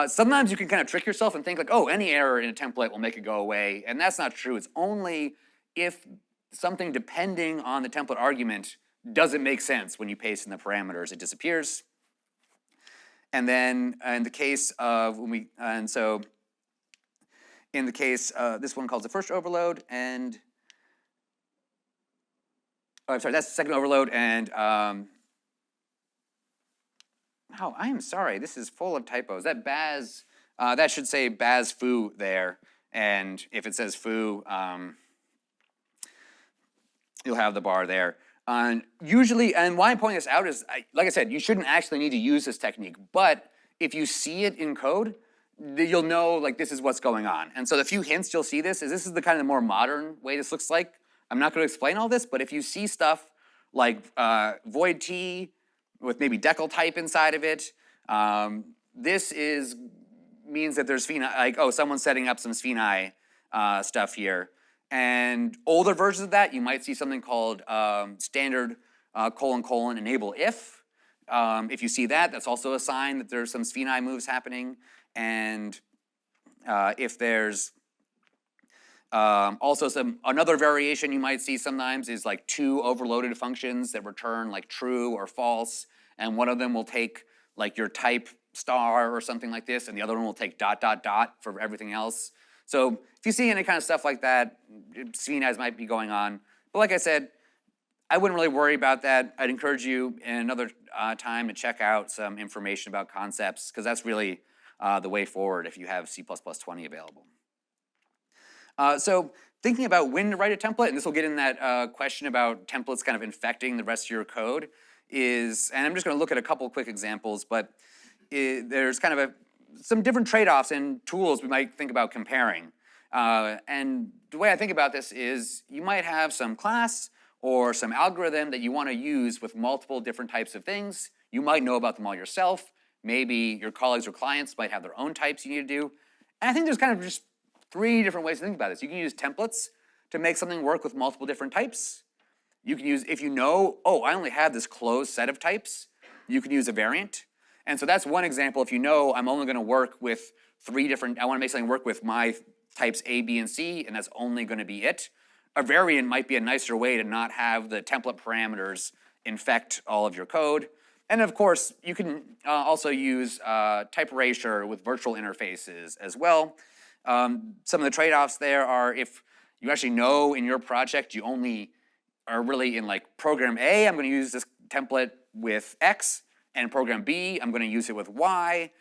Sometimes you can kind of trick yourself and think like, oh, any error in a template will make it go away, and that's not true. It's only if something depending on the template argument doesn't make sense when you paste in the parameters, it disappears. And then in the case of when we, and so in the case, this one calls the first overload, and oh, I'm sorry, that's the second overload, and oh, I am sorry, this is full of typos. That baz, that should say baz foo there, and if it says foo, you'll have the bar there. Usually, and why I'm pointing this out is, like I said, you shouldn't actually need to use this technique, but if you see it in code, you'll know like this is what's going on. And so the few hints you'll see this is the kind of more modern way this looks like. I'm not going to explain all this, but if you see stuff like void t with maybe decal type inside of it, this means that there's Sphinx, like, oh, someone's setting up some Sphinx stuff here. And older versions of that, you might see something called standard : enable if. If you see that, that's also a sign that there's some Sphinx moves happening. And if there's also another variation you might see sometimes is like two overloaded functions that return like true or false, and one of them will take like your type star or something like this, and the other one will take ... for everything else. So if you see any kind of stuff like that, Sphinx might be going on. But like I said, I wouldn't really worry about that. I'd encourage you in another time to check out some information about concepts, because that's really the way forward if you have C++20 available. So thinking about when to write a template, and this will get in that question about templates kind of infecting the rest of your code, is, and I'm just going to look at a couple quick examples, but there's kind of some different trade-offs and tools we might think about comparing. And the way I think about this is you might have some class or some algorithm that you want to use with multiple different types of things. You might know about them all yourself. Maybe your colleagues or clients might have their own types you need to do. And I think there's kind of just three different ways to think about this. You can use templates to make something work with multiple different types. You can use, if you know, oh, I only have this closed set of types, you can use a variant. And so that's one example. If you know I'm only going to work with three different, I want to make something work with my types A, B, and C, and that's only going to be it. A variant might be a nicer way to not have the template parameters infect all of your code. And of course, you can also use type erasure with virtual interfaces as well. Some of the trade-offs there are if you actually know in your project you only are really in like program A, I'm going to use this template with X, and program B, I'm going to use it with Y.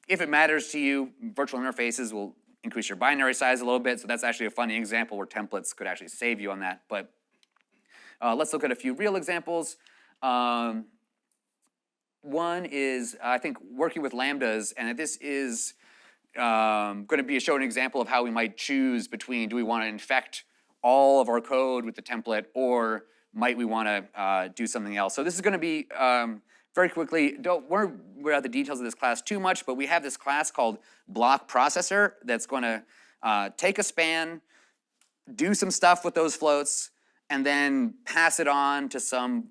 If it matters to you, virtual interfaces will increase your binary size a little bit, so that's actually a funny example where templates could actually save you on that. But let's look at a few real examples. One is, I think, working with lambdas, and this is going to be show an example of how we might choose between, do we want to infect all of our code with the template, or might we want to do something else? So this is going to be, very quickly, don't worry about the details of this class too much, but we have this class called block processor that's going to take a span, do some stuff with those floats, and then pass it on to some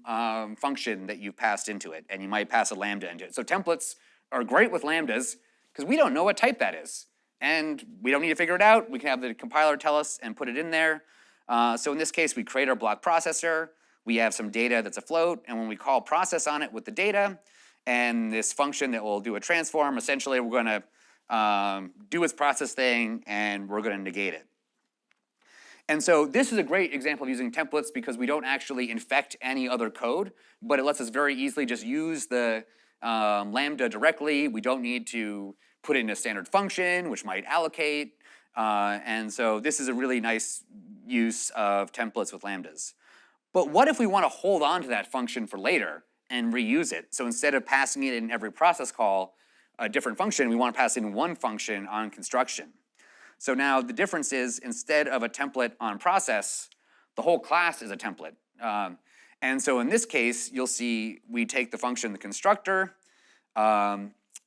function that you've passed into it, and you might pass a lambda into it. So templates are great with lambdas because we don't know what type that is, and we don't need to figure it out. We can have the compiler tell us and put it in there. So in this case, we create our block processor. We have some data that's a float, and when we call process on it with the data and this function that will do a transform, essentially we're going to do its process thing, and we're going to negate it. And so this is a great example of using templates because we don't actually infect any other code, but it lets us very easily just use the lambda directly. We don't need to put it in a standard function, which might allocate. And so this is a really nice use of templates with lambdas. But what if we want to hold on to that function for later and reuse it. So instead of passing it in every process call, a different function, we want to pass in one function on construction. So now the difference is, instead of a template on process, the whole class is a template. And so in this case, you'll see we take the function, the constructor.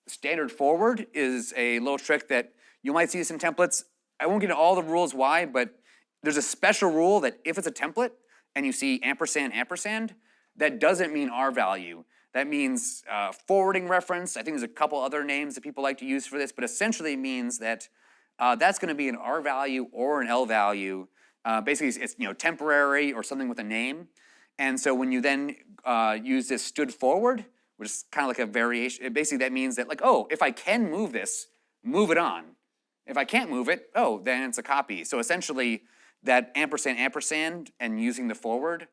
Standard forward is a little trick that you might see this in templates. I won't get into all the rules why, but there's a special rule that if it's a template and you see ampersand, ampersand, that doesn't mean R value. That means forwarding reference. I think there's a couple other names that people like to use for this, but essentially means that that's going to be an R value or an L value. Basically, it's temporary or something with a name. And so when you then use this stood forward, which is kind of like a variation, basically that means that, like, oh, if I can move this, move it on. If I can't move it, oh, then it's a copy. So essentially, that ampersand, ampersand, and using the forward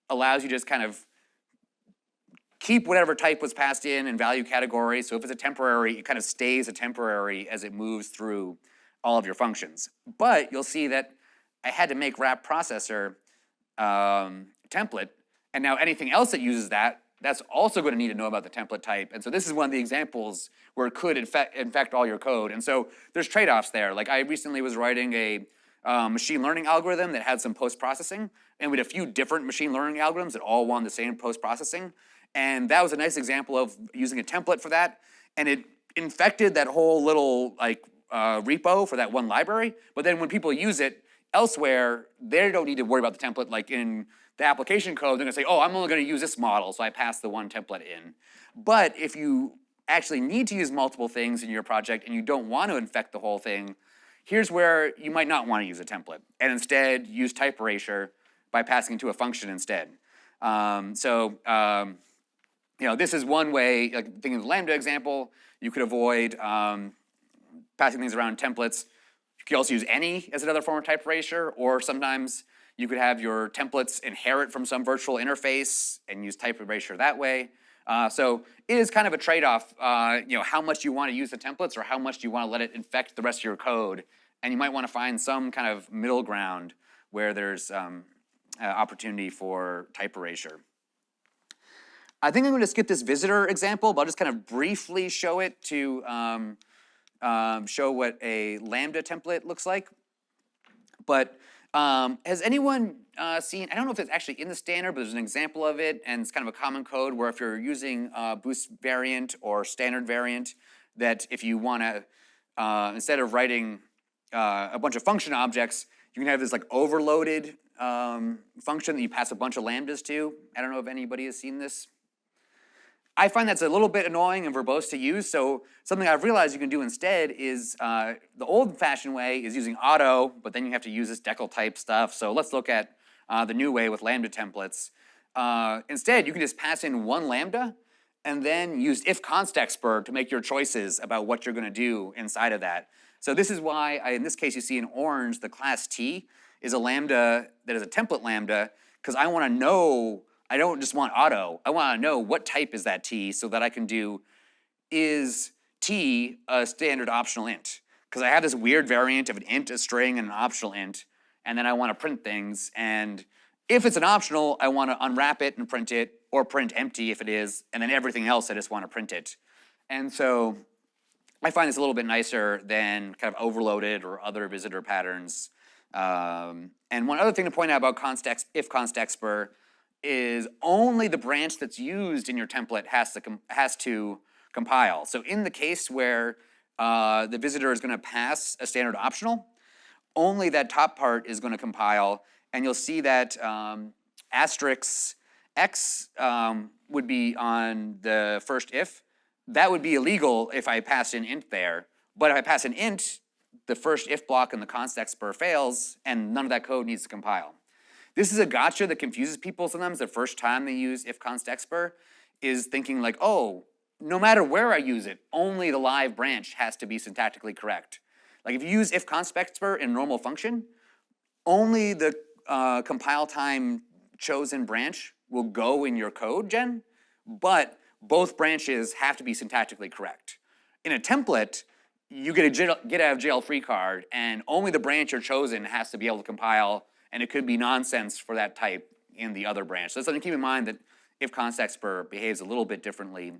allows you to just kind of keep whatever type was passed in and value category. So if it's a temporary, it kind of stays a temporary as it moves through all of your functions. But you'll see that I had to make wrap processor template, and now anything else that uses that, that's also going to need to know about the template type. And so this is one of the examples where it could infect all your code. And so there's trade-offs there. Like, I recently was writing a machine learning algorithm that had some post-processing, and we had a few different machine learning algorithms that all wanted the same post-processing. And that was a nice example of using a template for that. And it infected that whole little repo for that one library. But then when people use it elsewhere, they don't need to worry about the template. Like in the application code, they're gonna say, oh, I'm only gonna use this model, so I pass the one template in. But if you actually need to use multiple things in your project and you don't want to infect the whole thing, here's where you might not want to use a template, and instead use type erasure by passing it to a function instead. This is one way, like thinking of the Lambda example, you could avoid passing things around templates. You could also use any as another form of type erasure, or sometimes you could have your templates inherit from some virtual interface and use type erasure that way. So it is kind of a trade-off, how much you want to use the templates or how much you want to let it infect the rest of your code. And you might want to find some kind of middle ground where there's opportunity for type erasure. I think I'm going to skip this visitor example, but I'll just kind of briefly show it to show what a Lambda template looks like. But has anyone seen, I don't know if it's actually in the standard, but there's an example of it, and it's kind of a common code where if you're using boost variant or standard variant, that if you want to, instead of writing a bunch of function objects, you can have this like overloaded function that you pass a bunch of lambdas to. I don't know if anybody has seen this. I find that's a little bit annoying and verbose to use, so something I've realized you can do instead is the old-fashioned way is using auto, but then you have to use this decal type stuff. So let's look at the new way with lambda templates. Instead, you can just pass in one lambda and then use if const expr to make your choices about what you're going to do inside of that. So this is why, in this case, you see in orange, the class T is a lambda that is a template lambda, because I want to know. I don't just want auto. I want to know what type is that T so that I can do, is T a standard optional int? Because I have this weird variant of an int, a string, and an optional int, and then I want to print things. And if it's an optional, I want to unwrap it and print it, or print empty if it is, and then everything else I just want to print it. And so I find this a little bit nicer than kind of overloaded or other visitor patterns. And one other thing to point out about if const expr is only the branch that's used in your template has to compile. So in the case where the visitor is going to pass a standard optional, only that top part is going to compile, and you'll see that asterisk x would be on the first if. That would be illegal if I pass an int there, but if I pass an int, the first if block in the const expr fails, and none of that code needs to compile. This is a gotcha that confuses people sometimes the first time they use if const expr, is thinking like, oh, no matter where I use it, only the live branch has to be syntactically correct. Like if you use if const expr in a normal function, only the compile time chosen branch will go in your code gen, but both branches have to be syntactically correct. In a template, you get a get out of jail free card, and only the branch you're chosen has to be able to compile, and it could be nonsense for that type in the other branch. So that's something to keep in mind, that if context behaves a little bit differently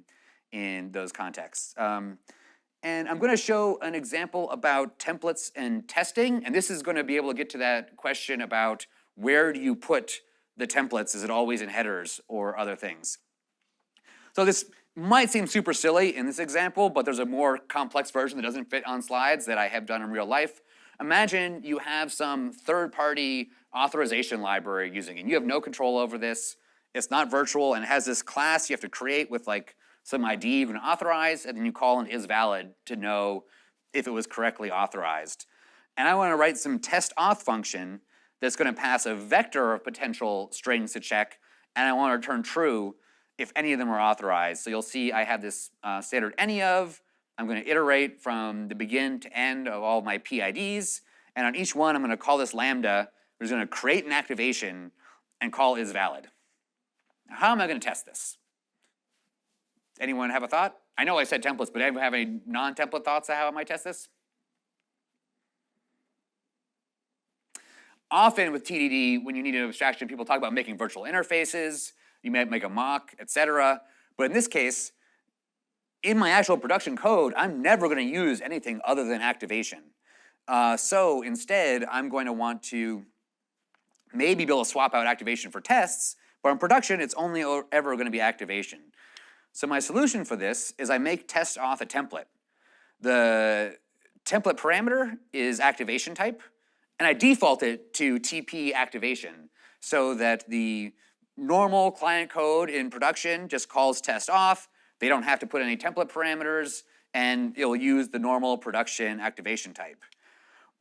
in those contexts. And I'm going to show an example about templates and testing, and this is going to be able to get to that question about where do you put the templates? Is it always in headers or other things? So this might seem super silly in this example, but there's a more complex version that doesn't fit on slides that I have done in real life. Imagine you have some third-party authorization library using it, and you have no control over this. It's not virtual, and it has this class you have to create with like some ID you're going to authorize, and then you call an isValid to know if it was correctly authorized. And I want to write some test auth function that's going to pass a vector of potential strings to check, and I want to return true if any of them are authorized. So you'll see I have this standard any of. I'm going to iterate from the begin to end of all my PIDs, and on each one I'm going to call this lambda, which is going to create an activation and call isValid. Now, how am I going to test this? Anyone have a thought? I know I said templates, but anyone have any non-template thoughts of how I might test this? Often with TDD, when you need an abstraction, people talk about making virtual interfaces, you might make a mock, etc. But in this case, in my actual production code, I'm never going to use anything other than activation. So instead, I'm going to want to maybe be able to swap out activation for tests, but in production, it's only ever going to be activation. So my solution for this is I make test auth a template. The template parameter is activation type, and I default it to TP activation so that the normal client code in production just calls test auth. They don't have to put any template parameters, and it'll use the normal production activation type.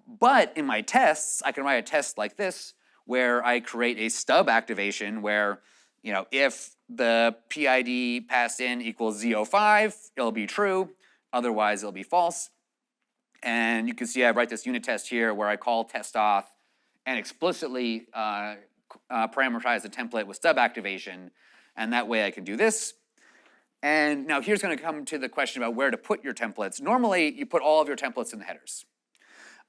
But in my tests, I can write a test like this where I create a stub activation where, if the PID passed in equals Z05, it'll be true, otherwise it'll be false. And you can see I write this unit test here where I call test auth and explicitly parameterize the template with stub activation, and that way I can do this. And now here's going to come to the question about where to put your templates. Normally, you put all of your templates in the headers.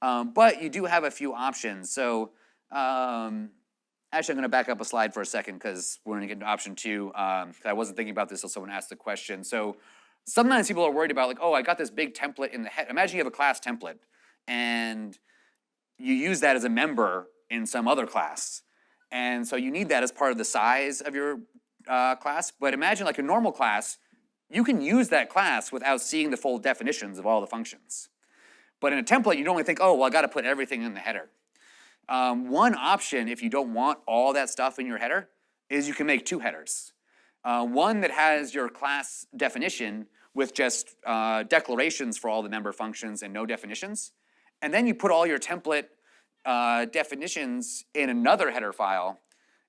But you do have a few options. So actually, I'm going to back up a slide for a second because we're going to get into option 2. I wasn't thinking about this until someone asked the question. So sometimes people are worried about like, oh, I got this big template in the head. Imagine you have a class template, and you use that as a member in some other class. And so you need that as part of the size of your class. But imagine like a normal class, you can use that class without seeing the full definitions of all the functions. But in a template, you normally think, oh, well, I got to put everything in the header. One option, if you don't want all that stuff in your header, is you can make 2 headers. One that has your class definition with just declarations for all the member functions and no definitions. And then you put all your template definitions in another header file.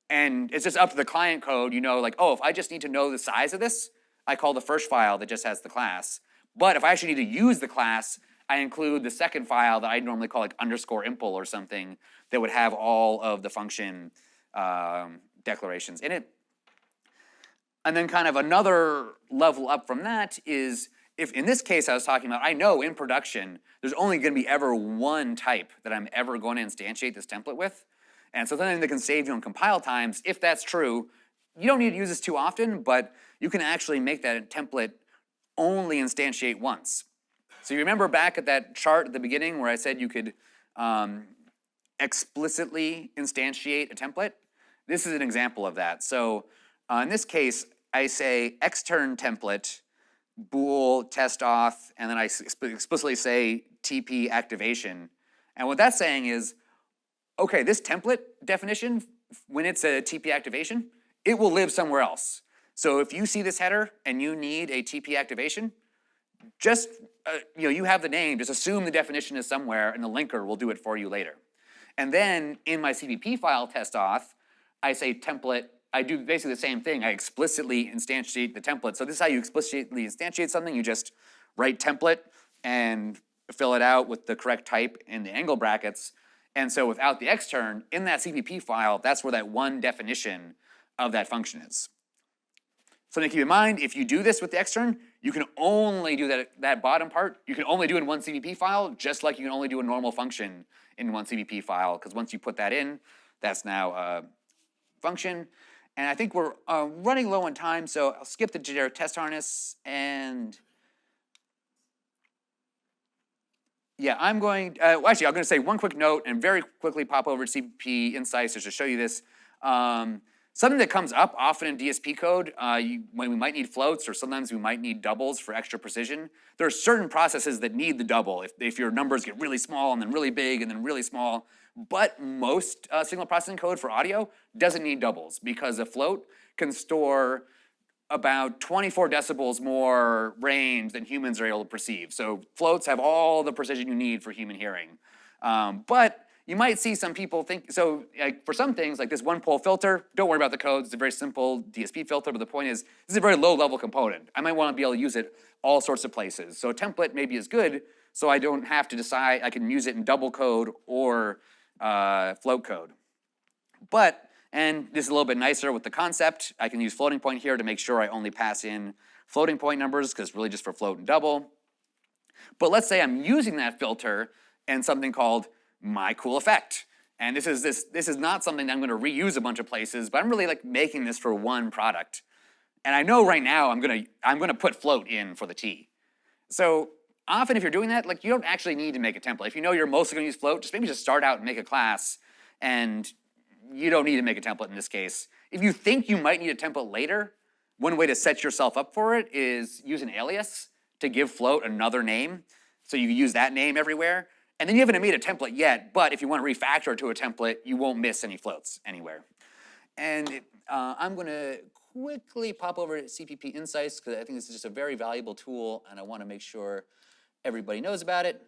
And it's just up to the client code, like, oh, if I just need to know the size of this, I call the first file that just has the class. But if I actually need to use the class, I include the second file that I normally call like _impl or something that would have all of the function declarations in it. And then kind of another level up from that is, if in this case I was talking about, I know in production, there's only going to be ever one type that I'm ever going to instantiate this template with. And so something that can save you on compile times, if that's true, you don't need to use this too often, but you can actually make that template only instantiate once. So you remember back at that chart at the beginning where I said you could explicitly instantiate a template? This is an example of that. So in this case, I say extern template, bool test auth, and then I explicitly say TP activation. And what that's saying is, okay, this template definition, when it's a TP activation, it will live somewhere else. So if you see this header and you need a TP activation, just, you have the name, just assume the definition is somewhere and the linker will do it for you later. And then in my CPP file test auth, I say template, I do basically the same thing. I explicitly instantiate the template. So this is how you explicitly instantiate something. You just write template and fill it out with the correct type in the angle brackets. And so without the extern, in that CPP file, that's where that one definition of that function is. Something to keep in mind, if you do this with the extern, you can only do that bottom part. You can only do it in one CPP file, just like you can only do a normal function in one CPP file, because once you put that in, that's now a function. And I think we're running low on time, so I'll skip the generic test harness. And yeah, I'm going, well, actually, I'm going to say one quick note and very quickly pop over to CPP Insights just to show you this. Something that comes up often in DSP code, when we might need floats or sometimes we might need doubles for extra precision, there are certain processes that need the double if your numbers get really small and then really big and then really small. But most signal processing code for audio doesn't need doubles because a float can store about 24 decibels more range than humans are able to perceive. So floats have all the precision you need for human hearing. But you might see some people think, so like for some things, like this one-pole filter, don't worry about the codes, it's a very simple DSP filter, but the point is, this is a very low-level component. I might want to be able to use it all sorts of places. So a template maybe is good, so I don't have to decide, I can use it in double code or float code. But, and this is a little bit nicer with the concept, I can use floating point here to make sure I only pass in floating point numbers, because it's really just for float and double. But let's say I'm using that filter in something called my cool effect. And this is not something that I'm going to reuse a bunch of places, but I'm really like making this for one product. And I know right now I'm gonna put float in for the T. So often if you're doing that, like you don't actually need to make a template. If you know you're mostly gonna use float, just start out and make a class, and you don't need to make a template in this case. If you think you might need a template later, one way to set yourself up for it is use an alias to give float another name. So you use that name everywhere. And then you haven't made a template yet, but if you want to refactor it to a template, you won't miss any floats anywhere. And I'm going to quickly pop over to CPP Insights because I think this is just a very valuable tool, and I want to make sure everybody knows about it.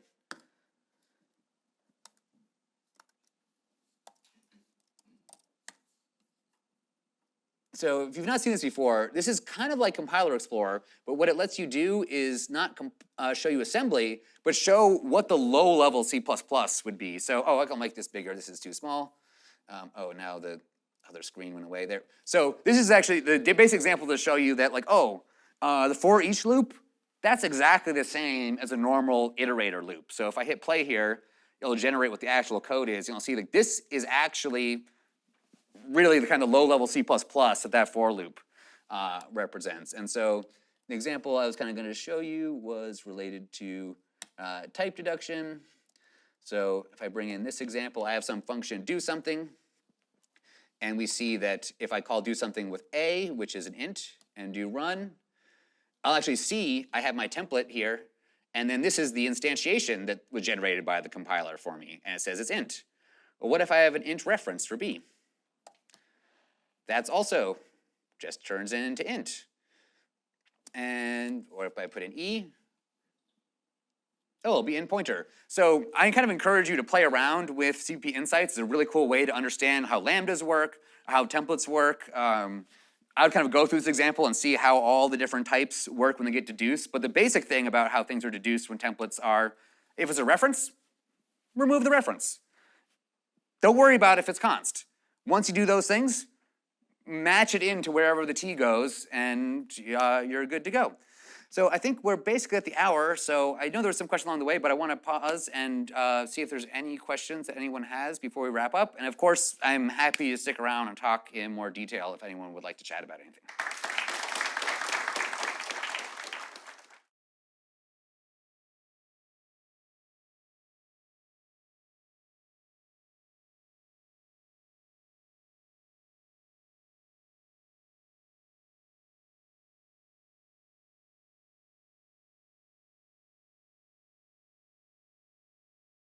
So if you've not seen this before, this is kind of like Compiler Explorer, but what it lets you do is not show you assembly, but show what the low-level C++ would be. So, oh, I can make this bigger. This is too small. Oh, now the other screen went away there. So this is actually the basic example to show you that, like, oh, the for each loop, that's exactly the same as a normal iterator loop. So if I hit play here, it'll generate what the actual code is. You'll see like this is actually really the kind of low-level C++ that for loop represents. And so the example I was kind of going to show you was related to type deduction. So if I bring in this example, I have some function do something, and we see that if I call do something with a, which is an int, and do run, I'll actually see I have my template here, and then this is the instantiation that was generated by the compiler for me, and it says it's int. Well, what if I have an int reference for b? That's also just turns into int. And, or if I put in e, oh, it'll be int pointer. So I kind of encourage you to play around with CPP Insights. It's a really cool way to understand how lambdas work, how templates work. I would kind of go through this example and see how all the different types work when they get deduced. But the basic thing about how things are deduced when templates are, if it's a reference, remove the reference. Don't worry about if it's const. Once you do those things, match it into wherever the T goes, and you're good to go. So I think we're basically at the hour, so I know there was some question along the way, but I want to pause and see if there's any questions that anyone has before we wrap up. And of course, I'm happy to stick around and talk in more detail if anyone would like to chat about anything.